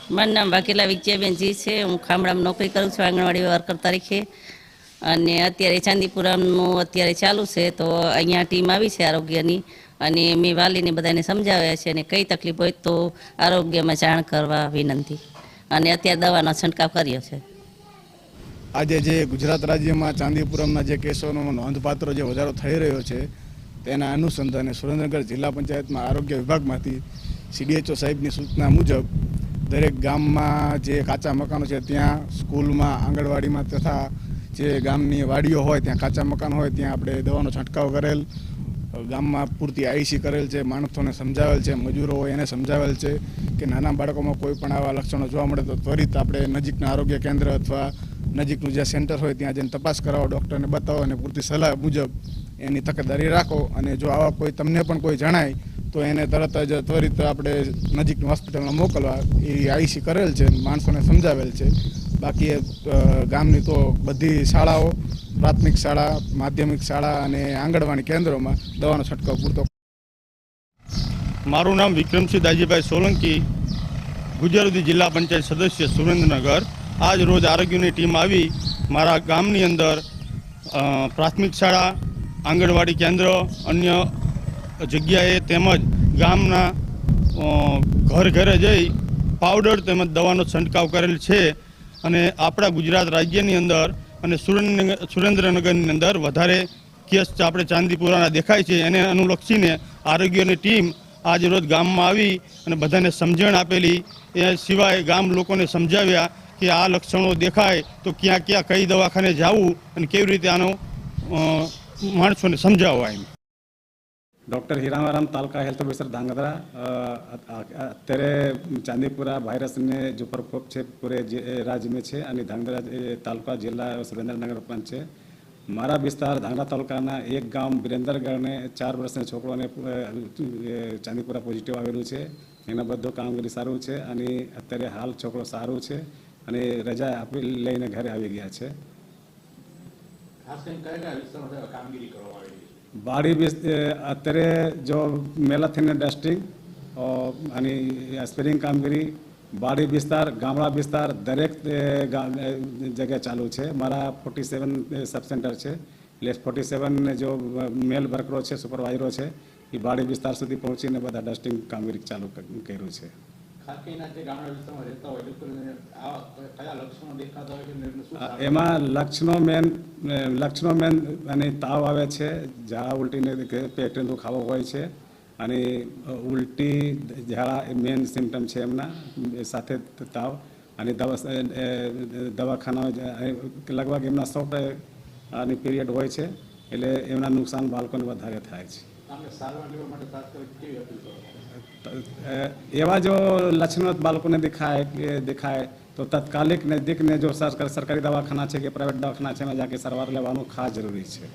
મારું નામ વાઘેલા વિજયાબેનજી છે। હું ખામડામાં નોકરી કરું છું આંગણવાડી વર્કર તરીકે। અને અત્યારે ચાંદીપુરાનું અત્યારે ચાલુ છે, તો અહીંયા ટીમ આવી છે આરોગ્યની, અને મેં વાલીને બધાને સમજાવ્યા છે, અને કઈ તકલીફ હોય તો આરોગ્યમાં જાણ કરવા વિનંતી, અને અત્યારે દવાનો છંટકાવ કર્યો છે। આજે જે ગુજરાત રાજ્યમાં ચાંદીપુરમના જે કેસોનો નોંધપાત્ર જે વધારો થઈ રહ્યો છે, તેના અનુસંધાને સુરેન્દ્રનગર જિલ્લા પંચાયતમાં આરોગ્ય વિભાગમાંથી CDHO સાહેબની સૂચના મુજબ દરેક ગામમાં જે કાચા મકાનો છે ત્યાં, સ્કૂલમાં, આંગણવાડીમાં તથા જે ગામની વાડીઓ હોય ત્યાં કાચા મકાન હોય ત્યાં આપણે દવાનો છંટકાવ કરેલ, ગામમાં પૂરતી આઈસી કરેલ છે, માણસોને સમજાવેલ છે, મજૂરો હોય એને સમજાવેલ છે કે નાના બાળકોમાં કોઈ પણ આવા લક્ષણો જોવા મળે તો ત્વરિત આપણે નજીકના આરોગ્ય કેન્દ્ર અથવા નજીકનું જે સેન્ટર હોય ત્યાં જઈને તપાસ કરાવો, ડૉક્ટરને બતાવો અને પૂરતી સલાહ મુજબ એની તકેદારી રાખો। અને જો આવા કોઈ તમને પણ કોઈ જણાય તો એને તરત જ ત્વરિત આપણે નજીકની હોસ્પિટલમાં મોકલવા એ આઈસી કરેલ છે, માણસોને સમજાવેલ છે। બાકી ગામની તો બધી શાળાઓ, પ્રાથમિક શાળા, માધ્યમિક શાળા અને આંગણવાડી કેન્દ્રોમાં દવાનો છંટકાવ પૂરતો। મારું નામ વિક્રમસિંહ દાજીભાઈ સોલંકી, ગુજરાતી જિલ્લા પંચાયત સદસ્ય સુરેન્દ્રનગર। આજ રોજ આરોગ્યની ટીમ આવી મારા ગામની અંદર પ્રાથમિક શાળા, આંગણવાડી કેન્દ્ર, અન્ય જગ્યાએ તેમજ ગામના ઘર ઘરે જઈ પાવડર તેમજ દવાનો છંટકાવ કરેલ છે। અને આપણા ગુજરાત રાજ્યની અંદર અને સુરેન્દ્રનગરની અંદર વધારે કેસ આપણે ચાંદીપુરાના દેખાય છે, એને અનુલક્ષીને આરોગ્યની ટીમ આજ રોજ ગામમાં આવી અને બધાને સમજણ આપેલી। એ સિવાય ગામ લોકોને સમજાવ્યા કે આ લક્ષણો દેખાય તો ક્યાં ક્યાં કઈ દવાખાને જવું અને કેવી રીતે આનો માણસોને સમજાવવા। એમ doctor Hiraram तालका health officer Dhrangadhra અત્યારે ચાંદીપુરા વાયરસને जो प्रकोप છે પૂરે રાજ્ય में છે અને ધાંગધ્રા તાલુકા જિલ્લા સુરેન્દ્રનગર પણ છે। મારા વિસ્તાર ધાંગધ્રા તાલુકાના એક ગામ વિરેન્દ્રગઢને 4 વર્ષના છોકરાને ચાંદીપુરા પોઝિટિવ આવેલું છે। એના બધું કામગીરી સારું છે અને અત્યારે હાલ છોકરો સારું છે અને રજા આપી લઈને ઘરે આવી ગયા છે। बाड़ी અત્યારે जो મેલાથીન ડસ્ટિંગ અને સ્પ્રેઇંગ કામગીરી બાડી વિસ્તાર, ગામડા વિસ્તાર દરેક જગ્યાએ ચાલુ છે। મારા 47 સબ સેન્ટર છે, એટલે 47 जो મેલ વર્કરો છે, સુપરવાઇઝરો છે, એ બાડી વિસ્તાર સુધી પહોંચીને બધા ડસ્ટિંગ કામગીરી ચાલુ કર્યું છે। એમાં લક્ષણો મેન અને તાવ આવે છે, ઝાડા ઉલટીને પેટને દુખાવો હોય છે અને ઉલટી ઝાડા મેન સિમ્ટમ છે એમના, સાથે તાવ અને દવાખાના લગભગ એમના 100 ની પીરિયડ હોય છે, એટલે એમના નુકસાન બાળકોને વધારે થાય છે। એવા જો લક્ષણો બાળકોને દેખાય તો તાત્કાલિક નજદીક ને जो सरकारी दवाखाना है कि प्राइवेट दवाखाना है, जाके सारवार लेवानुं खास जरूरी है।